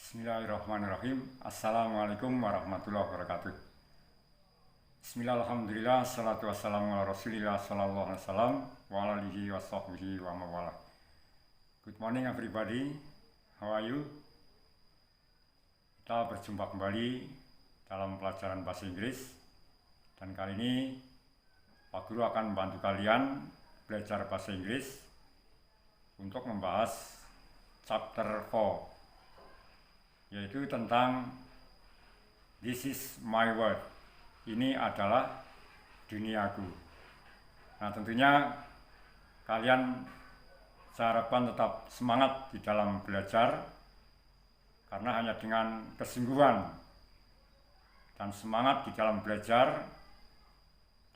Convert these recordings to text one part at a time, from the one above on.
Bismillahirrahmanirrahim. Assalamualaikum warahmatullahi wabarakatuh. Bismillahirrahmanirrahim. Assalatu wassalamu ala rasulillah sallallahu alaihi wasallam wa ala alihi wa sahbihi wa mawala. Good morning everybody. How are you? Kita berjumpa kembali dalam pelajaran bahasa Inggris. Dan kali ini Pak Guru akan membantu kalian belajar bahasa Inggris untuk membahas chapter 4, yaitu tentang This is my world. Ini adalah duniaku. Nah, tentunya kalian saya harapkan tetap semangat di dalam belajar, karena hanya dengan kesungguhan dan semangat di dalam belajar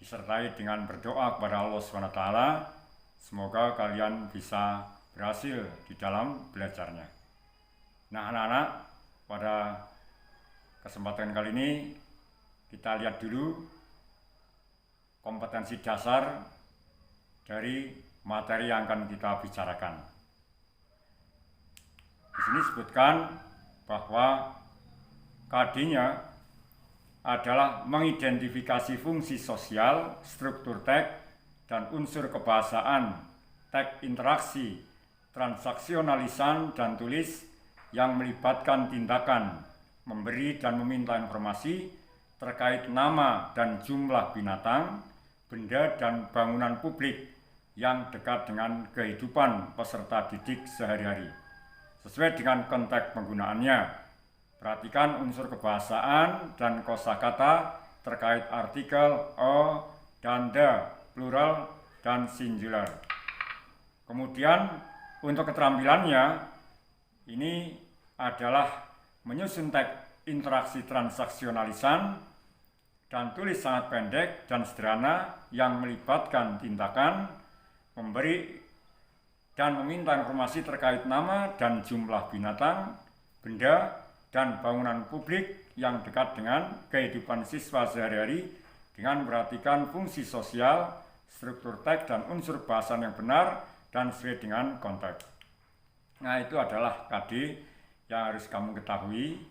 disertai dengan berdoa kepada Allah SWT, semoga kalian bisa berhasil di dalam belajarnya. Nah, anak-anak, pada kesempatan kali ini kita lihat dulu kompetensi dasar dari materi yang akan kita bicarakan. Di sini disebutkan bahwa KD-nya adalah mengidentifikasi fungsi sosial, struktur teks, dan unsur kebahasaan, teks interaksi, transaksionalisan, dan tulis yang melibatkan tindakan memberi dan meminta informasi terkait nama dan jumlah binatang, benda, dan bangunan publik yang dekat dengan kehidupan peserta didik sehari-hari sesuai dengan konteks penggunaannya. Perhatikan unsur kebahasaan dan kosakata terkait artikel a dan the, plural dan singular. Kemudian untuk keterampilannya, ini adalah menyusun teks interaksi transaksionalisan dan tulis sangat pendek dan sederhana yang melibatkan tindakan memberi dan meminta informasi terkait nama dan jumlah binatang, benda, dan bangunan publik yang dekat dengan kehidupan siswa sehari-hari dengan memperhatikan fungsi sosial, struktur teks, dan unsur bahasan yang benar dan sesuai dengan konteks. Nah, itu adalah KD yang harus kamu ketahui.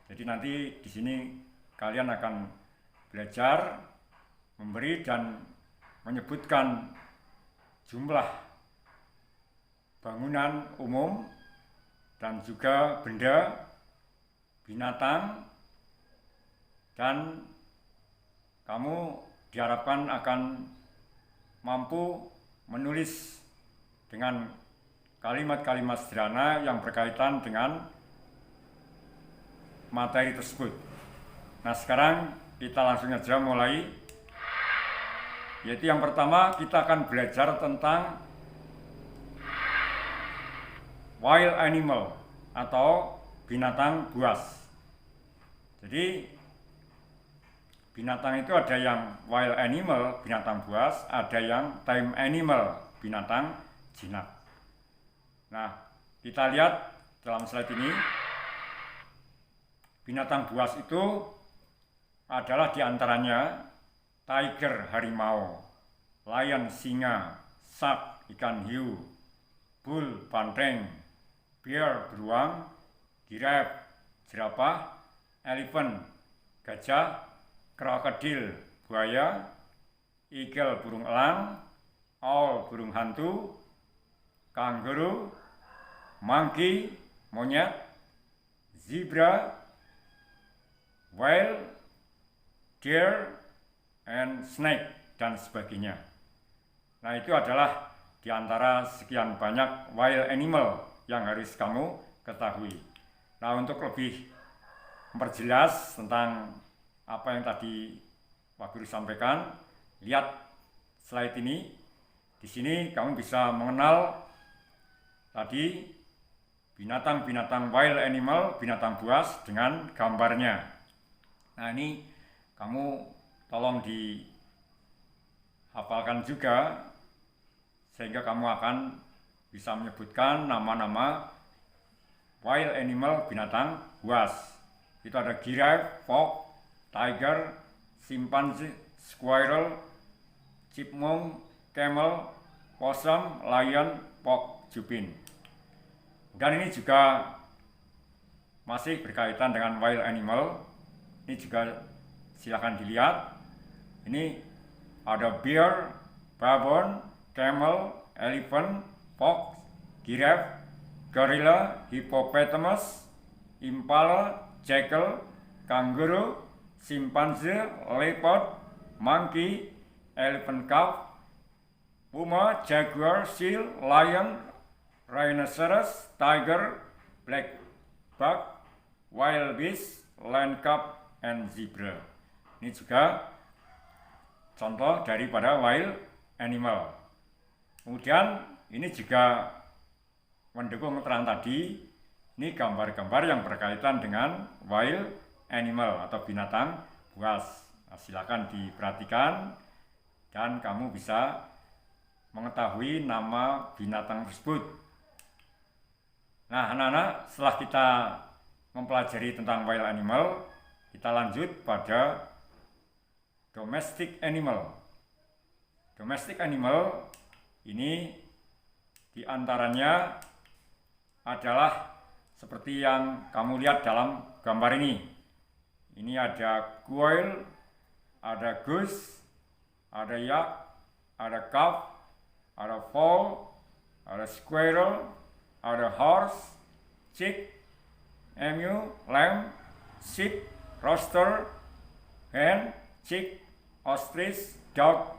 Jadi nanti di sini kalian akan belajar memberi dan menyebutkan jumlah bangunan umum dan juga benda, binatang, dan kamu diharapkan akan mampu menulis dengan kalimat-kalimat sederhana yang berkaitan dengan materi tersebut. Nah, sekarang kita langsung saja mulai. Yaitu yang pertama kita akan belajar tentang wild animal atau binatang buas. Jadi binatang itu ada yang wild animal, binatang buas, ada yang tame animal, binatang jinak. Nah, kita lihat dalam slide ini, binatang buas itu adalah diantaranya tiger, harimau, lion, singa, shark, ikan hiu, bull, banteng, bear, beruang, giraffe, jerapah, elephant, gajah, krokodil, buaya, eagle, burung elang, owl, burung hantu, kangguru, monkey, monyet, zebra, whale, deer, and snake, dan sebagainya. Nah, itu adalah di antara sekian banyak wild animal yang harus kamu ketahui. Nah, untuk lebih memperjelas tentang apa yang tadi Pak Guru sampaikan, lihat slide ini. Di sini kamu bisa mengenal tadi binatang-binatang wild animal, binatang buas dengan gambarnya. Nah, ini kamu tolong dihafalkan juga sehingga kamu akan bisa menyebutkan nama-nama wild animal, binatang buas. Itu ada giraffe, fox, tiger, chimpanzee, squirrel, chipmunk, camel, possum, lion, porcupine. Dan ini juga masih berkaitan dengan wild animal. Ini juga silakan dilihat. Ini ada bear, baboon, camel, elephant, fox, giraffe, gorilla, hippopotamus, impala, jackal, kangaroo, chimpanzee, leopard, monkey, elephant calf, puma, jaguar, seal, lion, rhinoceros, tiger, black buck, wild beast, land calf, and zebra. Ini juga contoh daripada wild animal. Kemudian ini juga mendukung keterangan tadi. Ini gambar-gambar yang berkaitan dengan wild animal atau binatang buas. Nah, silakan diperhatikan dan kamu bisa mengetahui nama binatang tersebut. Nah, anak-anak, setelah kita mempelajari tentang wild animal, kita lanjut pada domestic animal. Domestic animal ini diantaranya adalah seperti yang kamu lihat dalam gambar ini. Ini ada quail, ada goose, ada yak, ada calf, ada fowl, ada squirrel, ada horse, chick, emu, lamb, sheep, rooster, hen, chick, ostrich, dog,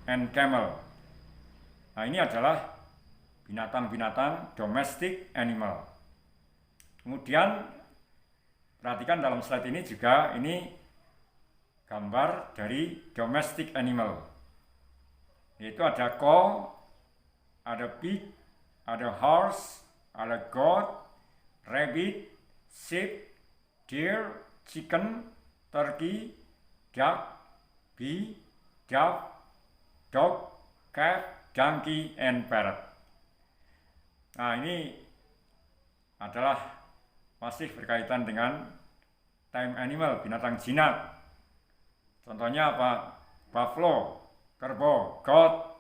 and camel. Nah, ini adalah binatang-binatang domestic animal. Kemudian perhatikan dalam slide ini juga ini gambar dari domestic animal. Yaitu ada cow, ada pig, ada horse, ada goat, rabbit, sheep, deer, chicken, turkey, duck, bee, dove, dog, cat, donkey, and parrot. Nah, ini adalah masih berkaitan dengan tame animal, binatang jinak. Contohnya apa? Buffalo, kerbau, goat,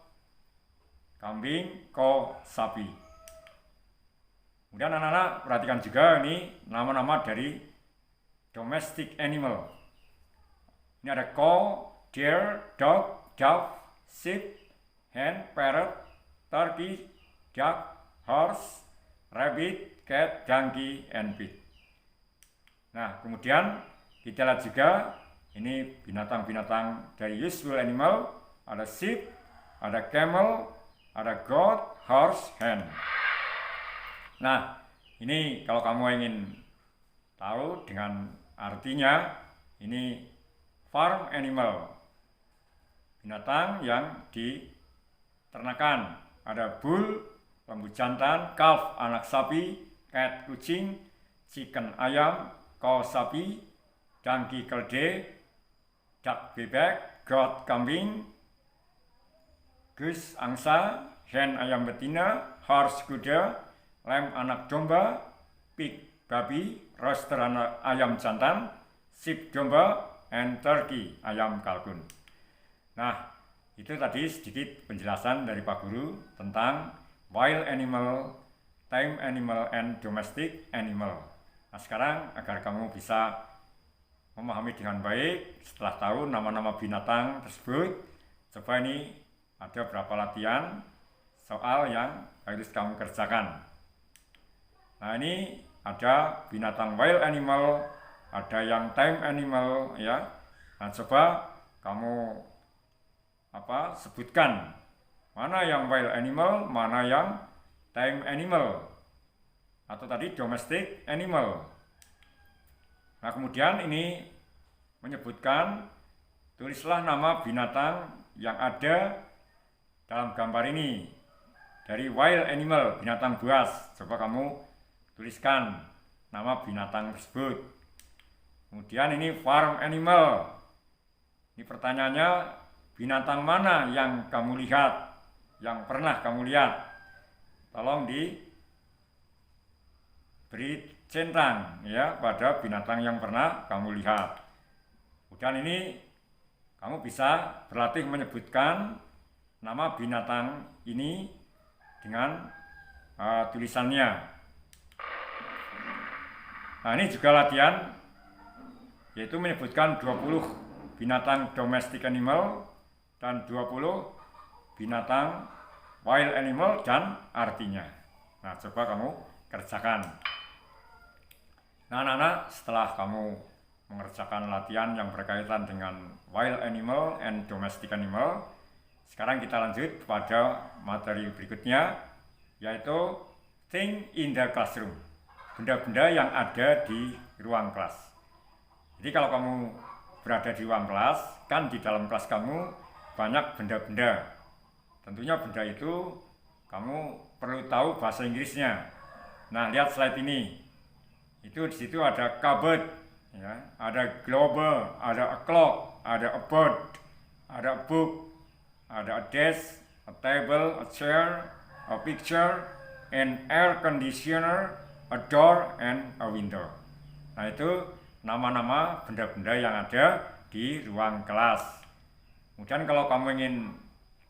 kambing, cow, sapi. Kemudian anak-anak perhatikan juga ini nama-nama dari domestic animal. Ini ada cow, deer, dog, dove, sheep, hen, parrot, turkey, duck, horse, rabbit, cat, donkey, and pig. Nah, kemudian kita lihat juga ini binatang-binatang dari usual animal. Ada sheep, ada camel, ada goat, horse, hen. Nah, ini kalau kamu ingin tahu dengan artinya, ini farm animal, binatang yang diternakan. Ada bull, lembu jantan, calf, anak sapi, cat, kucing, chicken, ayam, cow, sapi, donkey, keledai, duck, bebek, goat, kambing, goose, angsa, hen, ayam betina, horse, kuda, lamb, anak domba, pig, babi, rooster, anak ayam jantan, sheep, domba, and turkey, ayam kalkun. Nah, itu tadi sedikit penjelasan dari Pak Guru tentang wild animal, tame animal, and domestic animal. Nah, sekarang agar kamu bisa memahami dengan baik setelah tahu nama-nama binatang tersebut, coba ini ada beberapa latihan soal yang harus kamu kerjakan. Nah, ini ada binatang wild animal, ada yang tame animal, ya. Nah, coba kamu sebutkan mana yang wild animal, mana yang tame animal, atau tadi domestic animal. Nah, kemudian ini menyebutkan, tulislah nama binatang yang ada dalam gambar ini dari wild animal, binatang buas. Coba kamu tuliskan nama binatang tersebut. Kemudian ini farm animal. Ini pertanyaannya, binatang mana yang kamu lihat, yang pernah kamu lihat? Tolong diberi centang ya pada binatang yang pernah kamu lihat. Kemudian ini kamu bisa berlatih menyebutkan nama binatang ini dengan tulisannya. Nah, ini juga latihan, yaitu menyebutkan 20 binatang domestic animal dan 20 binatang wild animal dan artinya. Nah, coba kamu kerjakan. Nah, anak-anak, setelah kamu mengerjakan latihan yang berkaitan dengan wild animal and domestic animal, sekarang kita lanjut pada materi berikutnya, yaitu thing in the classroom, benda-benda yang ada di ruang kelas. Jadi kalau kamu berada di ruang kelas, kan di dalam kelas kamu banyak benda-benda. Tentunya benda itu kamu perlu tahu bahasa Inggrisnya. Nah, lihat slide ini. Itu di situ ada cupboard, ya, ada globe, ada a clock, ada a bird, ada a book, ada a desk, a table, a chair, a picture, an air conditioner, a door, and a window. Nah, itu nama-nama benda-benda yang ada di ruang kelas. Kemudian kalau kamu ingin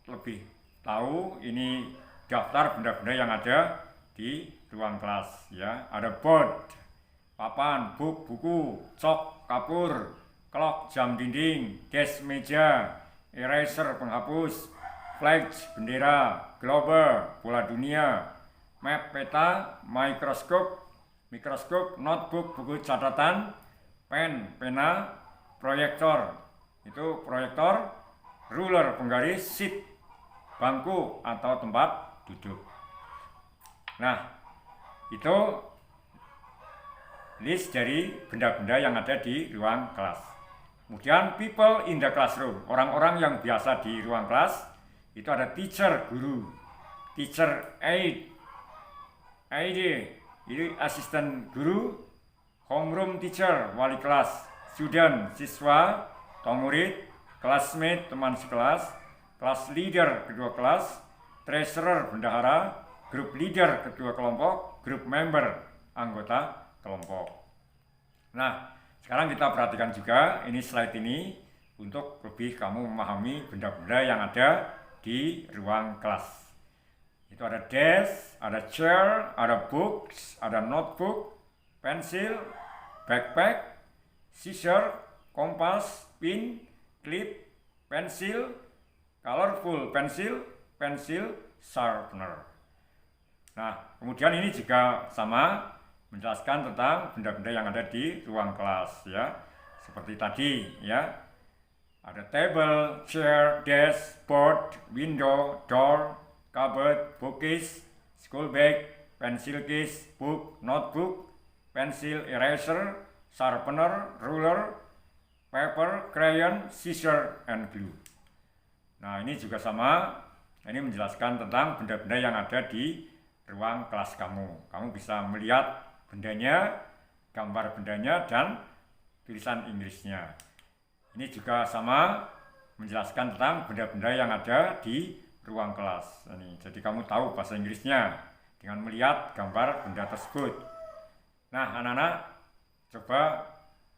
lebih tahu, ini daftar benda-benda yang ada di ruang kelas, ya. Ada board, papan, book, buku, chalk, kapur, clock, jam dinding, desk, meja, eraser, penghapus, flag, bendera, globe, bola dunia, map, peta, mikroskop, notebook, buku catatan, pen, pena, proyektor, itu proyektor, ruler, penggaris, seat, bangku atau tempat duduk. Nah, itu list dari benda-benda yang ada di ruang kelas. Kemudian people in the classroom, orang-orang yang biasa di ruang kelas, itu ada teacher, guru, teacher aide, ini asisten guru, homeroom teacher, wali kelas, student, siswa atau murid, classmate, teman sekelas, class leader, kedua kelas, treasurer, bendahara, group leader, kedua kelompok, group member, anggota kelompok. Nah, sekarang kita perhatikan juga ini slide ini untuk lebih kamu memahami benda-benda yang ada di ruang kelas. Itu ada desk, ada chair, ada books, ada notebook, pensil, backpack, scissor, kompas, pin, clip, pensil, colorful pensil, sharpener. Nah, kemudian ini juga sama menjelaskan tentang benda-benda yang ada di ruang kelas, ya. Seperti tadi, ya. Ada table, chair, desk, board, window, door, cupboard, bookcase, school bag, pencil case, book, notebook, pencil, eraser, sharpener, ruler, paper, crayon, scissor, and glue. Nah, ini juga sama. Ini menjelaskan tentang benda-benda yang ada di ruang kelas kamu. Kamu bisa melihat bendanya, gambar bendanya, dan tulisan Inggrisnya. Ini juga sama menjelaskan tentang benda-benda yang ada di ruang kelas. Jadi kamu tahu bahasa Inggrisnya dengan melihat gambar benda tersebut. Nah, anak-anak, coba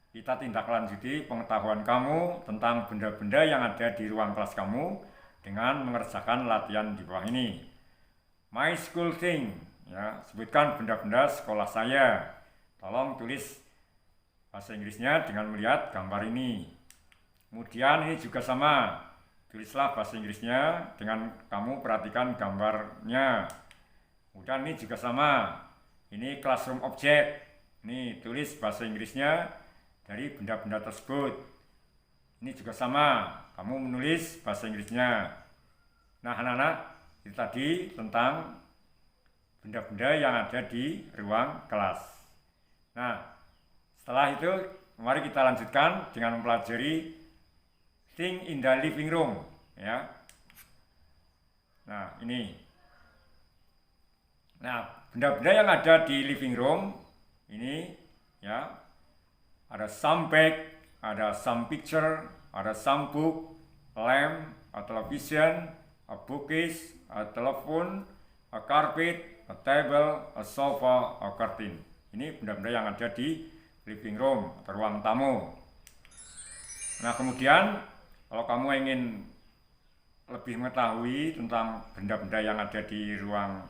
kita tindak lanjuti pengetahuan kamu tentang benda-benda yang ada di ruang kelas kamu dengan mengerjakan latihan di bawah ini. My school thing, ya, sebutkan benda-benda sekolah saya. Tolong tulis bahasa Inggrisnya dengan melihat gambar ini. Kemudian ini juga sama, tulislah bahasa Inggrisnya dengan kamu perhatikan gambarnya. Kemudian ini juga sama, ini classroom object. Ini tulis bahasa Inggrisnya dari benda-benda tersebut. Ini juga sama, kamu menulis bahasa Inggrisnya. Nah, anak-anak, itu tadi tentang benda-benda yang ada di ruang kelas. Nah, setelah itu mari kita lanjutkan dengan mempelajari thing in the living room, ya. Nah, ini. Nah, benda-benda yang ada di living room ini, ya, ada some bag, ada some picture, ada some book, lamp, a television, a bookcase, a telephone, a carpet, a table, a sofa, a curtain. Ini benda-benda yang ada di living room atau ruang tamu. Nah, kemudian kalau kamu ingin lebih mengetahui tentang benda-benda yang ada di ruang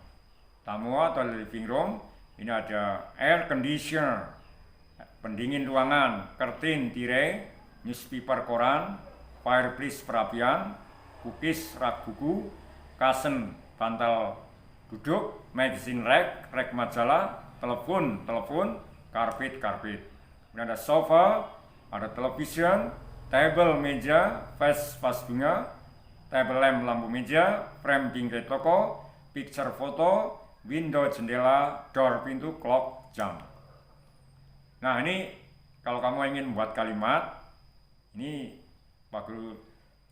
tamu atau living room, ini ada air conditioner, pendingin ruangan, curtain tirai, newspaper koran, fireplace perapian, cookies rak buku, kasen bantal duduk, magazine rack majalah, telepon, karpet. Kemudian ada sofa, ada television, table meja, vas bunga, table lamp lampu meja, frame bingkai toko, picture foto, window jendela, door pintu, clock jam. Nah ini kalau kamu ingin membuat kalimat, ini Pak Guru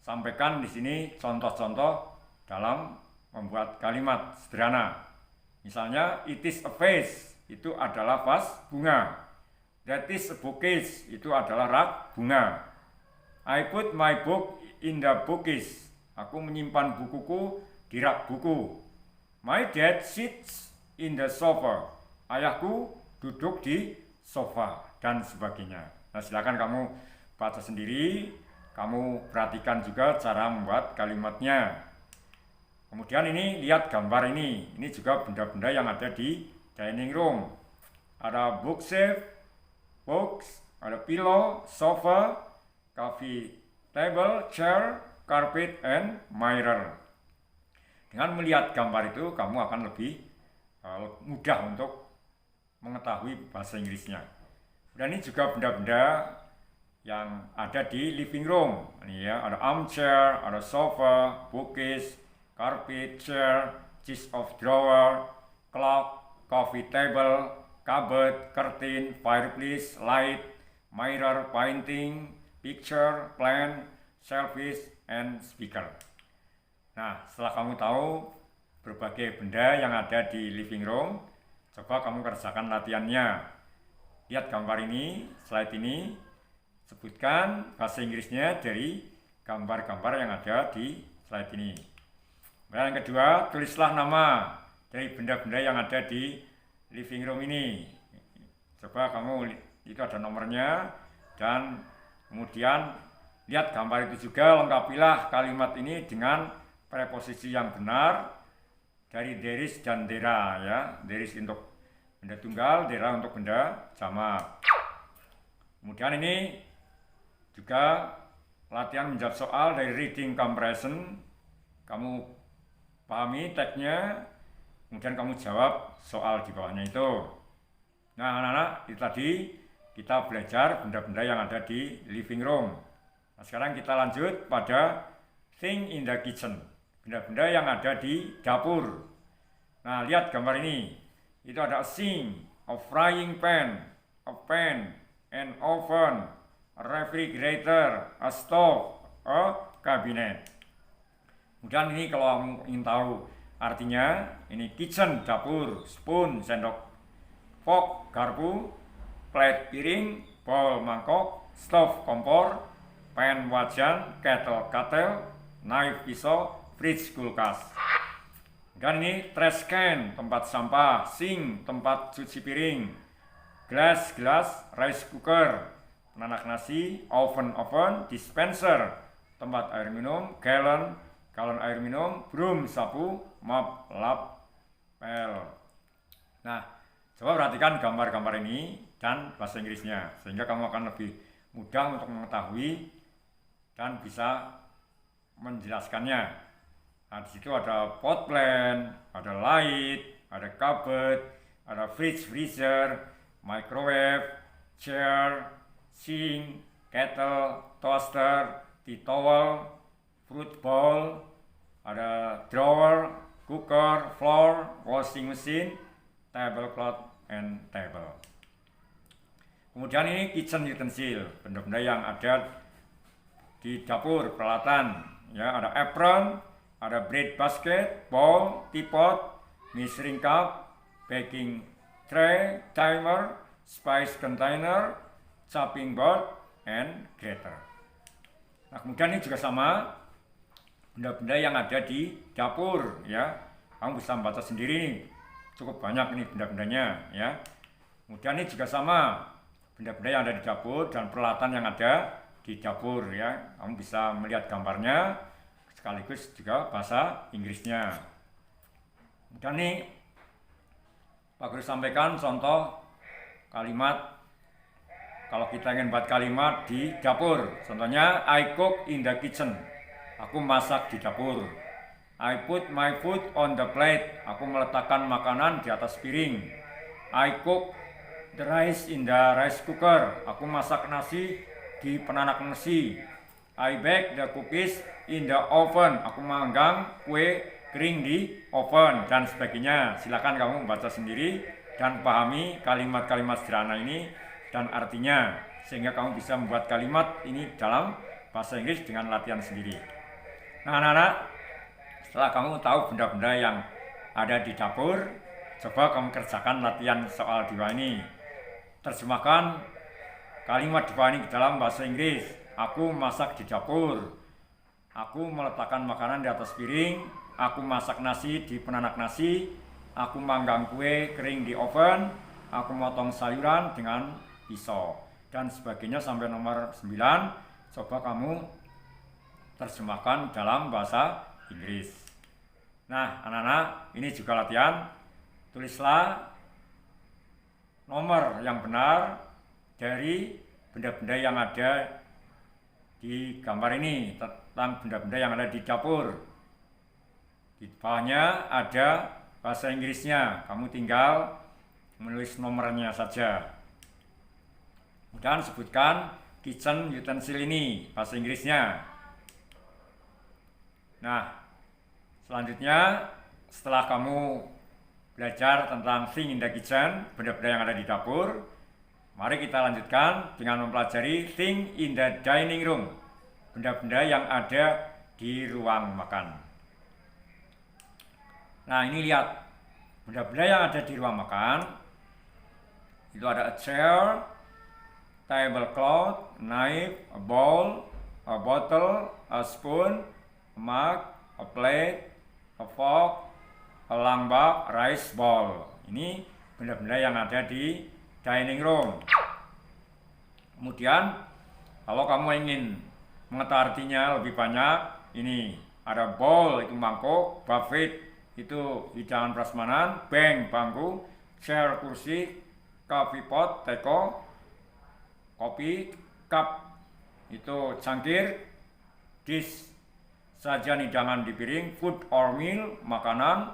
sampaikan di sini contoh-contoh dalam membuat kalimat sederhana. Misalnya, it is a vase, itu adalah vas bunga. That is a bookcase, itu adalah rak bunga. I put my book in the bookcase, aku menyimpan bukuku di rak buku. My dad sits in the sofa, ayahku duduk di sofa, dan sebagainya. Nah silakan kamu baca sendiri, kamu perhatikan juga cara membuat kalimatnya. Kemudian ini lihat gambar ini juga benda-benda yang ada di dining room. Ada bookshelf, books, ada pillow, sofa, coffee table, chair, carpet, and mirror. Dengan melihat gambar itu, kamu akan lebih mudah untuk mengetahui bahasa Inggrisnya. Dan ini juga benda-benda yang ada di living room. Ini ya, ada armchair, ada sofa, bookcase, carpet, chair, chest of drawer, clock, coffee table, cupboard, curtain, fireplace, light, mirror, painting, picture, plant, selfish, and speaker. Nah, setelah kamu tahu berbagai benda yang ada di living room, coba kamu kerjakan latihannya. Lihat gambar ini, slide ini, sebutkan bahasa Inggrisnya dari gambar-gambar yang ada di slide ini. Dan yang kedua, tulislah nama dari benda-benda yang ada di living room ini. Coba kamu, itu ada nomornya, dan kemudian lihat gambar itu juga, lengkapilah kalimat ini dengan preposisi yang benar dari there is dan there ya. There is untuk benda tunggal, there untuk benda jamak. Kemudian ini juga latihan menjawab soal dari reading comprehension. Kamu pahami teksnya, kemudian kamu jawab soal di bawahnya itu. Nah anak-anak, itu tadi kita belajar benda-benda yang ada di living room. Nah sekarang kita lanjut pada thing in the kitchen, benda-benda yang ada di dapur. Nah lihat gambar ini, itu ada a sink, a frying pan, a pan, an oven, a refrigerator, a stove, a cabinet. Kemudian ini kalau kamu ingin tahu artinya, ini kitchen, dapur, spoon, sendok, fork, garpu, plate, piring, bowl, mangkok, stove, kompor, pan, wajan, kettle, katel, knife, pisau, fridge, kulkas. Dan ini trash can, tempat sampah, sink, tempat cuci piring, gelas, rice cooker, penanak nasi, oven, dispenser, tempat air minum, galon air minum, broom, sapu, mop, lap, pel. Nah, coba perhatikan gambar-gambar ini dan bahasa Inggrisnya, sehingga kamu akan lebih mudah untuk mengetahui dan bisa menjelaskannya. Nah, di situ ada pot plant, ada light, ada cupboard, ada fridge, freezer, microwave, chair, sink, kettle, toaster, tea towel, fruit bowl, ada drawer, cooker, floor, washing machine, tablecloth, and table. Kemudian ini kitchen utensil, benda-benda yang ada di dapur, peralatan. Ya, ada apron, ada bread basket, bowl, teapot, measuring cup, baking tray, timer, spice container, chopping board, and grater. Nah, kemudian ini juga sama, benda-benda yang ada di dapur, ya. Kamu bisa membaca sendiri nih. Cukup banyak ini benda-bendanya, ya. Kemudian ini juga sama, benda-benda yang ada di dapur dan peralatan yang ada di dapur, ya. Kamu bisa melihat gambarnya sekaligus juga bahasa Inggrisnya. Dan ini Pak Guru sampaikan contoh kalimat kalau kita ingin buat kalimat di dapur, contohnya I cook in the kitchen, aku masak di dapur. I put my food on the plate, aku meletakkan makanan di atas piring. I cook the rice in the rice cooker, aku masak nasi di penanak nasi. I bake the cookies in the oven, aku manggang kue kering di oven, dan sebagainya. Silakan kamu membaca sendiri dan pahami kalimat-kalimat sederhana ini dan artinya, sehingga kamu bisa membuat kalimat ini dalam bahasa Inggris dengan latihan sendiri. Nah anak-anak, setelah kamu tahu benda-benda yang ada di dapur, coba kamu kerjakan latihan soal di bawah ini. Terjemahkan kalimat di bawah ini ke dalam bahasa Inggris. Aku masak di dapur, aku meletakkan makanan di atas piring, aku masak nasi di penanak nasi, aku manggang kue kering di oven, aku motong sayuran dengan pisau, dan sebagainya sampai nomor 9. Coba kamu terjemahkan dalam bahasa Inggris. Nah anak-anak, ini juga latihan. Tulislah nomor yang benar dari benda-benda yang ada di gambar ini, tentang benda-benda yang ada di dapur. Di bawahnya ada bahasa Inggrisnya, kamu tinggal menulis nomornya saja. Kemudian sebutkan kitchen utensil ini, bahasa Inggrisnya. Nah, selanjutnya setelah kamu belajar tentang thing in the kitchen, benda-benda yang ada di dapur, mari kita lanjutkan dengan mempelajari thing in the dining room, benda-benda yang ada di ruang makan. Nah ini lihat, benda-benda yang ada di ruang makan, itu ada a chair, tablecloth, knife, a bowl, a bottle, a spoon, a mug, a plate, a fork, a langbak, rice bowl. Ini benda-benda yang ada di dining room. Kemudian kalau kamu ingin mengetahui artinya lebih banyak, ini ada bowl itu mangkuk, buffet itu hidangan prasmanan, bank bangku, chair kursi, coffee pot teko, kopi, cup itu cangkir, dish sajian hidangan di piring, food or meal makanan,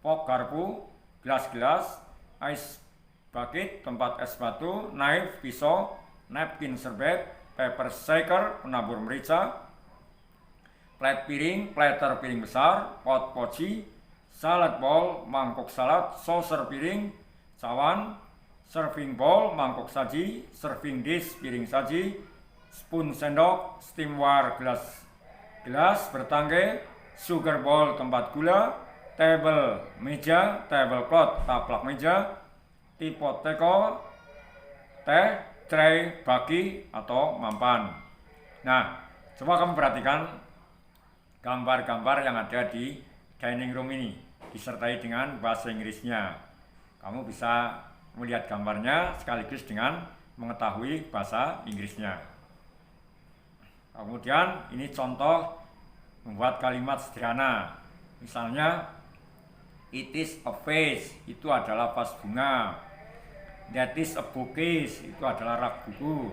fork garpu, gelas-gelas, ice bucket tempat es batu, knife pisau, napkin serbet, paper shaker penabur merica, plate piring, platter piring besar, pot poci, salad bowl mangkuk salad, saucer piring, cawan, serving bowl mangkuk saji, serving dish piring saji, spoon sendok, steamware gelas bertangkai, sugar bowl tempat gula, table meja, tablecloth taplak meja, tipot teko, teh, tray, baki atau mampan. Nah, coba kamu perhatikan gambar-gambar yang ada di dining room ini, disertai dengan bahasa Inggrisnya. Kamu bisa melihat gambarnya sekaligus dengan mengetahui bahasa Inggrisnya. Kemudian ini contoh membuat kalimat sederhana. Misalnya, it is a vase, itu adalah vas bunga. That is a bookcase, itu adalah rak buku.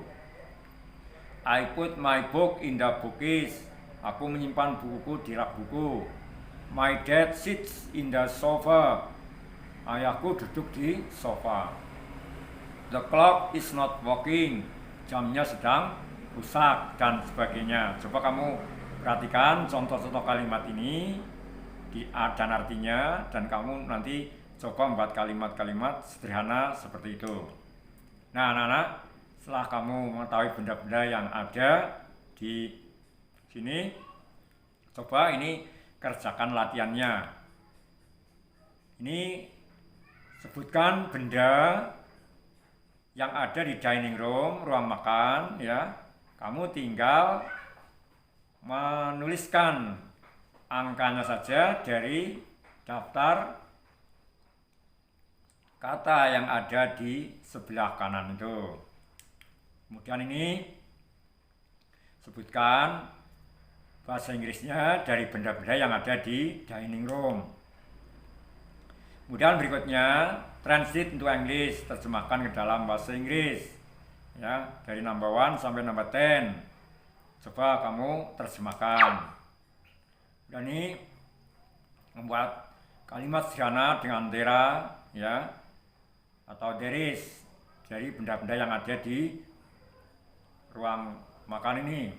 I put my book in the bookcase, aku menyimpan bukuku di rak buku. My dad sits in the sofa, ayahku duduk di sofa. The clock is not working, jamnya sedang rusak, dan sebagainya. Coba kamu perhatikan contoh-contoh kalimat ini dan artinya, dan kamu nanti coba membuat kalimat-kalimat sederhana seperti itu. Nah anak-anak, setelah kamu mengetahui benda-benda yang ada di sini, coba ini kerjakan latihannya. Ini sebutkan benda yang ada di dining room, ruang makan, ya. Kamu tinggal menuliskan angkanya saja dari daftar kata yang ada di sebelah kanan itu. Kemudian ini sebutkan bahasa Inggrisnya dari benda-benda yang ada di dining room. Kemudian berikutnya translate into English, terjemahkan ke dalam bahasa Inggris. ya, dari number 1 sampai number 10. Coba kamu terjemahkan. Dan ini membuat kalimat sederhana dengan there, ya, atau there is, dari benda-benda yang ada di ruang makan ini.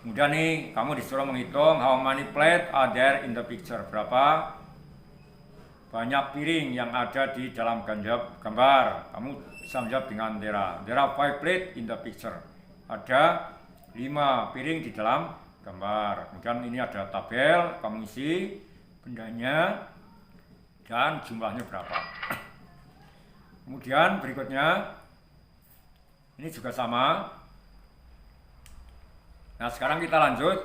Kemudian nih, kamu disuruh menghitung how many plate are there in the picture. Berapa banyak piring yang ada di dalam gambar. Kamu bisa menjawab dengan there are 5 plate in the picture. Ada 5 piring di dalam gambar. Kemudian ini ada tabel, kamu isi bendanya dan jumlahnya berapa. Kemudian berikutnya ini juga sama. Nah, sekarang kita lanjut,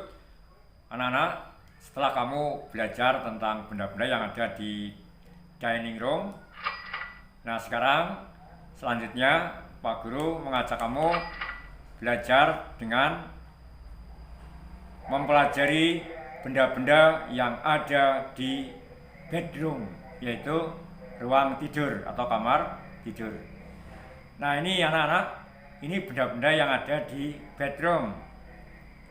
anak-anak. Setelah kamu belajar tentang benda-benda yang ada di dining room, nah sekarang selanjutnya Pak Guru mengajak kamu belajar dengan mempelajari benda-benda yang ada di bedroom, yaitu ruang tidur atau kamar tidur. Nah, ini anak-anak, ini benda-benda yang ada di bedroom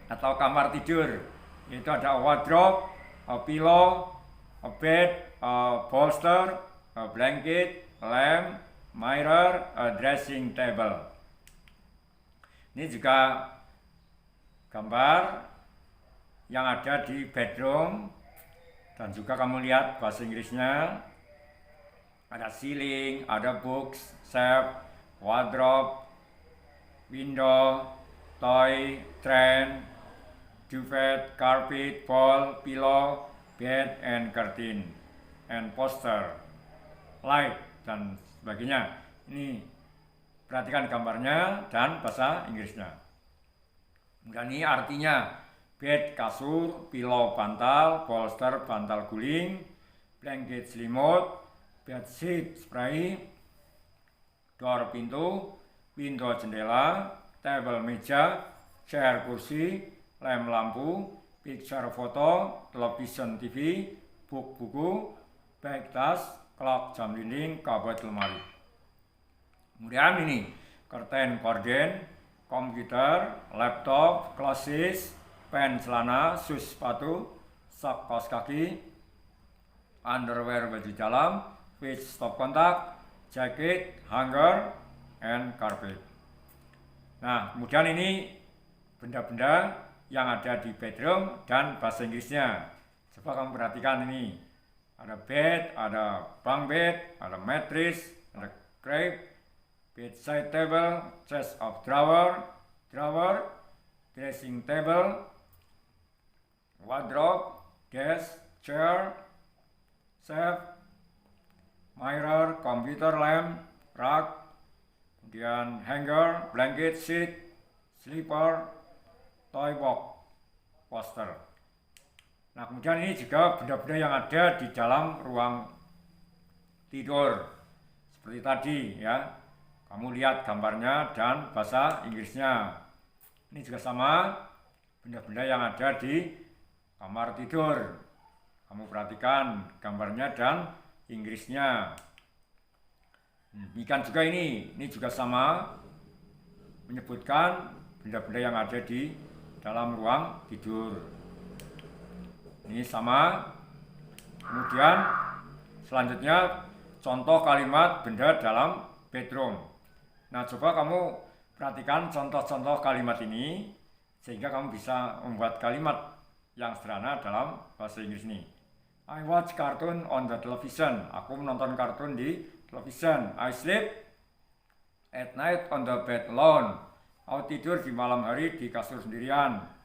atau kamar tidur, yaitu ada wardrobe, a pillow, a bed, a bolster, a blanket, a lamp, mirror, a dressing table. Ini juga gambar yang ada di bedroom, dan juga kamu lihat bahasa Inggrisnya. Ada ceiling, ada books, shelf, wardrobe, window, toy, train, duvet, carpet, ball, pillow, bed, and curtain, and poster, light, dan sebagainya. Ini perhatikan gambarnya dan bahasa Inggrisnya. Dan ini artinya bed, kasur, pillow, bantal, bolster, bantal guling, blanket, selimut, bed sheet, spray, door, pintu, window, jendela, table, meja, chair, kursi, lamp, lampu, picture, foto, television, TV, book, buku, bag, tas, clock, jam dinding, kabut, lemari. Kemudian ini curtain, korden, komputer, laptop, glasses, pen, celana, shoes, sepatu, sok, kaos kaki, underwear, baju dalam, fish, stop kontak, jacket, hanger, and carpet. Nah, kemudian ini benda-benda yang ada di bedroom dan bahasa Inggrisnya. Coba kamu perhatikan ini. Ada bed, ada bunk bed, ada mattress, ada crib, bedside table, chest of drawer, dressing table, wardrobe, desk, chair, shelf, mirror, computer, lamp, rug, kemudian hanger, blanket, sheet, slipper, toy box, poster. Nah, kemudian ini juga benda-benda yang ada di dalam ruang tidur. Seperti tadi ya, kamu lihat gambarnya dan bahasa Inggrisnya. Ini juga sama, benda-benda yang ada di kamar tidur. Kamu perhatikan gambarnya dan Inggrisnya. Demikian juga ini juga sama, menyebutkan benda-benda yang ada di dalam ruang tidur. Ini sama. Kemudian selanjutnya contoh kalimat benda dalam bedroom. Nah, coba kamu perhatikan contoh-contoh kalimat ini sehingga kamu bisa membuat kalimat yang sederhana dalam bahasa Inggris ini. I watch cartoon on the television. Aku menonton kartun di television. I sleep at night on the bed alone. Aku tidur di malam hari di kasur sendirian.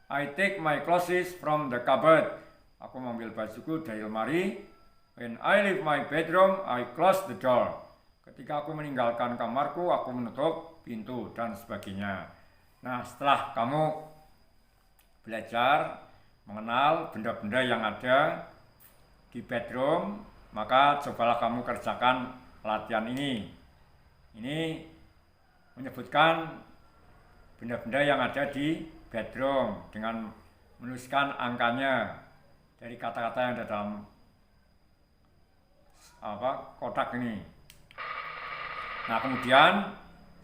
I take my clothes from the cupboard. Aku mengambil bajuku dari lemari. When I leave my bedroom, I close the door. Ketika aku meninggalkan kamarku, aku menutup pintu dan sebagainya. Nah, setelah kamu belajar mengenal benda-benda yang ada di bedroom, maka cobalah kamu kerjakan latihan ini. Ini menyebutkan benda-benda yang ada di bedroom dengan menuliskan angkanya dari kata-kata yang ada dalam kotak ini. Nah, kemudian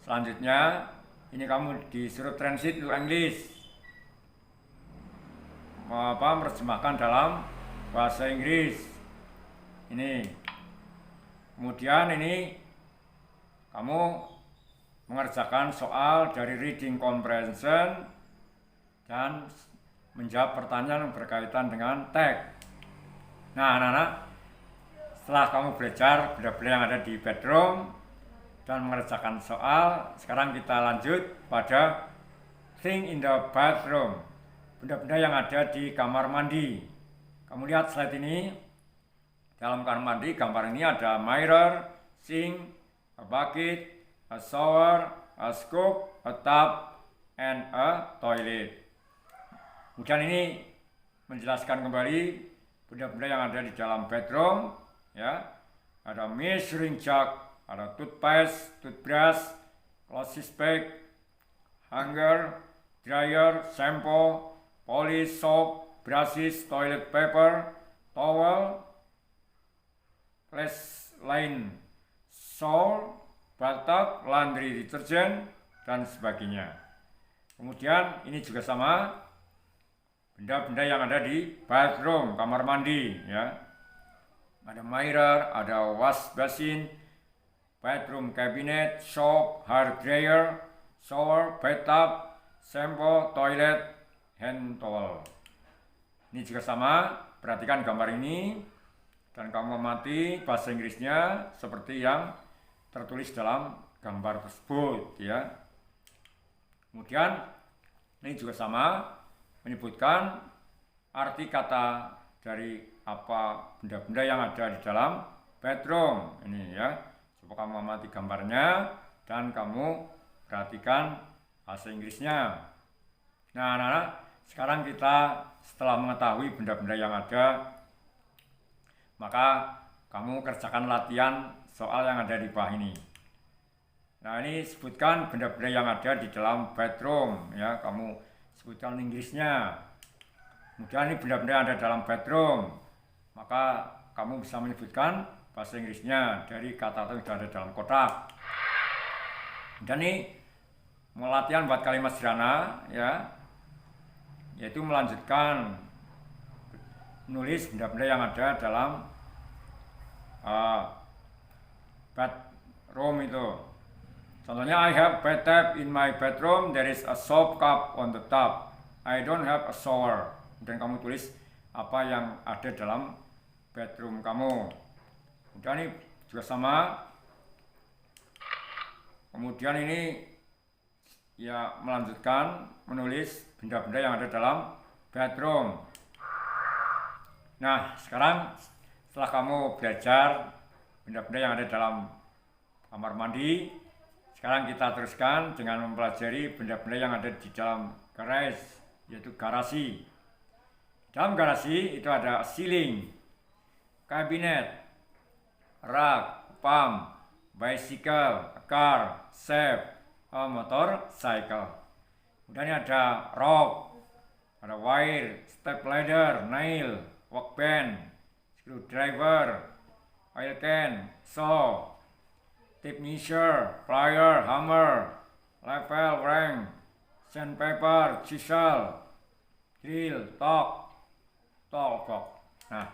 selanjutnya ini kamu disuruh transit to English, menerjemahkan dalam bahasa Inggris. Ini. Kemudian ini kamu mengerjakan soal dari reading comprehension dan menjawab pertanyaan yang berkaitan dengan teks. Nah, anak-anak, setelah kamu belajar benda-benda yang ada di bedroom dan mengerjakan soal, sekarang kita lanjut pada thing in the bathroom, benda-benda yang ada di kamar mandi. Kamu lihat slide ini. Dalam kamar mandi, gambar ini ada mirror, sink, a bucket, a shower, a scoop, a tub, and a toilet. Kemudian ini menjelaskan kembali benda-benda yang ada di dalam bedroom, ya. Ada measuring jug, ada toothpaste, toothbrush, clothes bag, hanger, dryer, shampoo, polish, soap, brushes, toilet paper, towel, line, shawl, bathtub, laundry detergent, dan sebagainya. Kemudian ini juga sama, benda-benda yang ada di bathroom, kamar mandi, ya. Ada mirror, ada wash basin, bathroom cabinet, soap, hair dryer, shower, bathtub, shampoo, toilet, hand towel. Ini juga sama, perhatikan gambar ini dan kamu amati bahasa Inggrisnya seperti yang tertulis dalam gambar tersebut, ya. Kemudian ini juga sama, menyebutkan arti kata dari apa benda-benda yang ada di dalam bedroom ini, ya. Coba kamu amati gambarnya dan kamu perhatikan bahasa Inggrisnya. Nah, anak-anak, sekarang kita setelah mengetahui benda-benda yang ada, maka kamu kerjakan latihan soal yang ada di bawah ini. Nah, ini sebutkan benda-benda yang ada di dalam bedroom, ya. Kamu sebutkan Inggrisnya. Kemudian ini benda-benda yang ada dalam bedroom, maka kamu bisa menyebutkan bahasa Inggrisnya dari kata-kata yang ada dalam kotak. Dan ini mau latihan buat kalimat sederhana, ya, yaitu melanjutkan menulis benda-benda yang ada dalam bedroom itu. Contohnya, I have bathtub in my bedroom, there is a soap cup on the tub, I don't have a shower. Dan kamu tulis apa yang ada dalam bedroom kamu. Kemudian ini juga sama. Kemudian ini ya melanjutkan menulis benda-benda yang ada dalam bedroom. Nah, sekarang setelah kamu belajar benda-benda yang ada dalam kamar mandi, sekarang kita teruskan dengan mempelajari benda-benda yang ada di dalam garage, yaitu garasi. Dalam garasi itu ada ceiling, cabinet, rak, pump, bicycle, car, safe, motorcycle. Kemudian ada rope, ada wire, step ladder, nail, workbench, screwdriver, oil can, saw, tape measure, plier, hammer, level, wrench, sandpaper, chisel, drill, toolbox. Nah,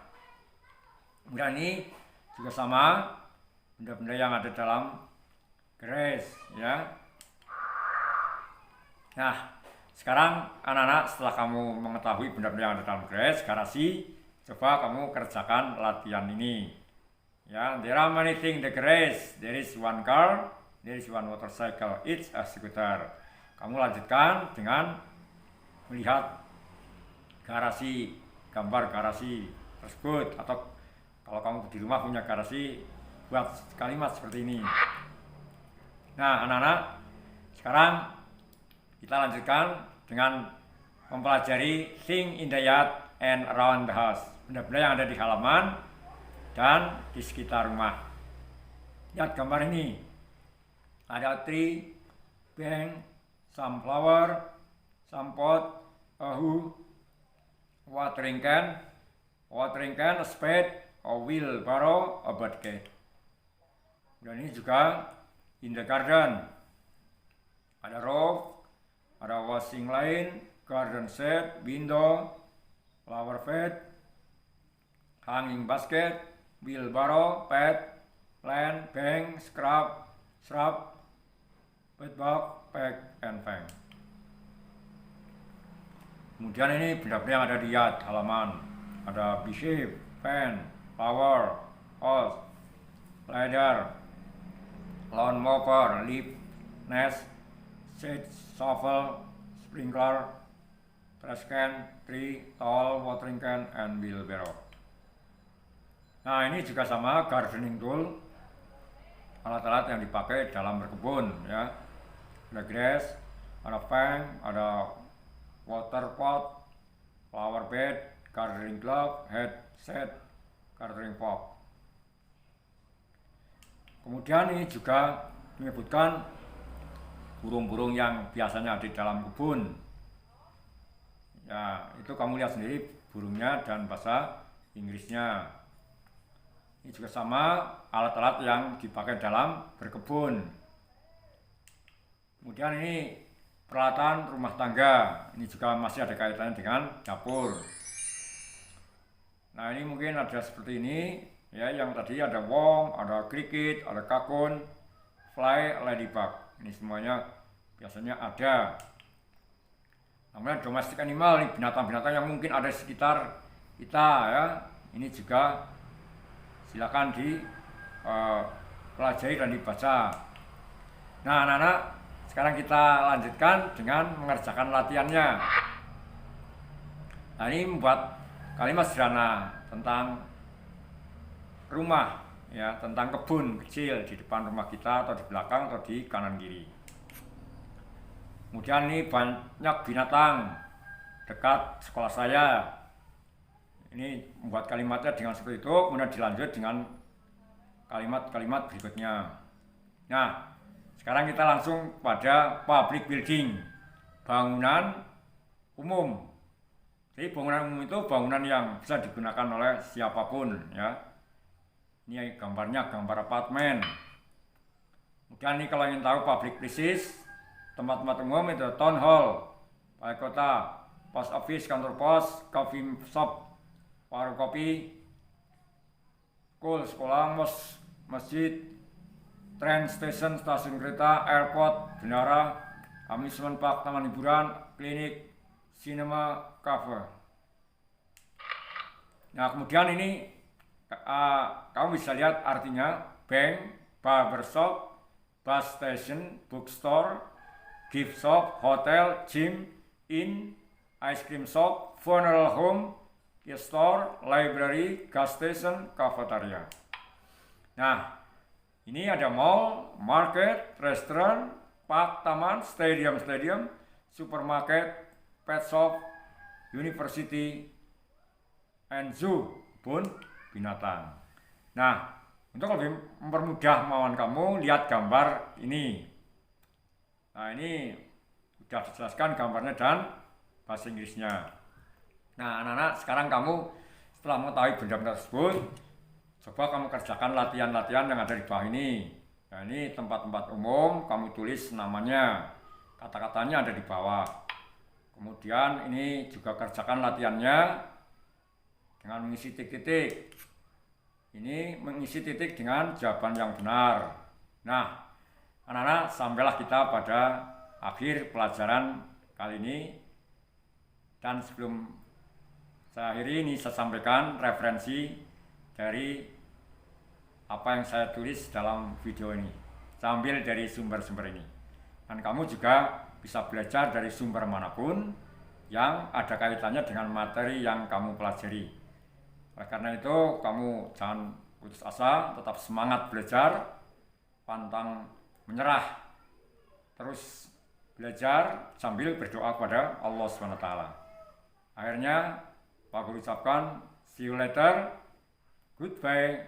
kemudian ini juga sama, benda-benda yang ada dalam garage, ya. Nah, sekarang anak-anak, setelah kamu mengetahui benda-benda yang ada dalam garasi, coba kamu kerjakan latihan ini. Ya, there are many things in the garage. There is one car, there is one motorcycle, it's a scooter. Kamu lanjutkan dengan melihat garasi, gambar garasi tersebut, atau kalau kamu di rumah punya garasi, buat kalimat seperti ini. Nah, anak-anak, sekarang kita lanjutkan dengan mempelajari thing in the yard and around the house, benda-benda yang ada di halaman dan di sekitar rumah. Lihat gambar ini, ada tree, bank, some flower, some pot, a hoe, watering can, a spade, a wheelbarrow, a bucket. Dan ini juga in the garden. Ada roof, ada washing line, garden shed, window, flower bed, hanging basket, wheelbarrow, pad, plant, bank, shrub, bedbug, pack, and fang. Kemudian ini benda-benda yang ada di yard, halaman. Ada bee-shape, pen, flower, hose, ladder, lawn mower, leaf, nest, shade, shovel, sprinkler, trash can, tree, towel, watering can, and wheelbarrow. Nah, ini juga sama gardening tool, alat-alat yang dipakai dalam berkebun, ya. Ada grass, ada fang, ada water pot, flower bed, gardening glove, head set, gardening fork. Kemudian ini juga menyebutkan burung-burung yang biasanya ada di dalam kebun. Ya, itu kamu lihat sendiri burungnya dan bahasa Inggrisnya. Ini juga sama alat-alat yang dipakai dalam berkebun. Kemudian ini peralatan rumah tangga. Ini juga masih ada kaitannya dengan dapur. Nah, ini mungkin ada seperti ini, ya, yang tadi ada worm, ada cricket, ada kakun, fly, ladybug. Ini semuanya biasanya ada. Namanya domestic animal, ini binatang-binatang yang mungkin ada di sekitar kita, ya. Ini juga silakan dipelajari dan dibaca. Nah, anak-anak, sekarang kita lanjutkan dengan mengerjakan latihannya. Nah, ini membuat kalimat sederhana tentang rumah, ya, tentang kebun kecil di depan rumah kita atau di belakang atau di kanan kiri. Kemudian ini banyak binatang dekat sekolah saya. Ini membuat kalimatnya dengan seperti itu, kemudian dilanjut dengan kalimat-kalimat berikutnya. Nah, sekarang kita langsung pada public building, bangunan umum. Jadi bangunan umum itu bangunan yang bisa digunakan oleh siapapun, ya. Ini gambarnya gambar apartemen. Kemudian ini kalau ingin tahu public places, tempat-tempat umum itu town hall, balai kota, post office, kantor pos, coffee shop, warung kopi, school, sekolah, masjid, train station, stasiun kereta, airport, bandara, amusement park, taman hiburan, klinik, cinema, cafe. Nah, kemudian ini kamu bisa lihat artinya: bank, barbershop, bus station, bookstore, gift shop, hotel, gym, inn, ice cream shop, funeral home, gift store, library, gas station, cafeteria. Nah, ini ada mall, market, restoran, park, taman, stadium, supermarket, pet shop, university, and zoo, kebun binatang. Nah, untuk lebih mempermudah kemauan kamu, lihat gambar ini. Nah, ini sudah dijelaskan gambarnya dan bahasa Inggrisnya. Nah, anak-anak, sekarang kamu setelah mengetahui benda-benda tersebut, coba kamu kerjakan latihan-latihan yang ada di bawah ini. Nah, ini tempat-tempat umum, kamu tulis namanya, kata-katanya ada di bawah. Kemudian ini juga kerjakan latihannya dengan mengisi titik-titik. Ini mengisi titik dengan jawaban yang benar. Nah, anak-anak, sampailah kita pada akhir pelajaran kali ini. Dan sebelum saya akhiri ini, saya sampaikan referensi dari apa yang saya tulis dalam video ini. Saya ambil dari sumber-sumber ini. Dan kamu juga bisa belajar dari sumber manapun yang ada kaitannya dengan materi yang kamu pelajari. Oleh karena itu, kamu jangan putus asa, tetap semangat belajar, pantang menyerah. Terus belajar sambil berdoa kepada Allah SWT. Akhirnya, Pak Guru ucapkan, see you later, goodbye,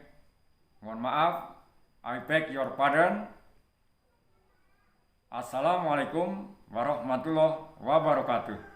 mohon maaf, I beg your pardon. Assalamualaikum warahmatullahi wabarakatuh.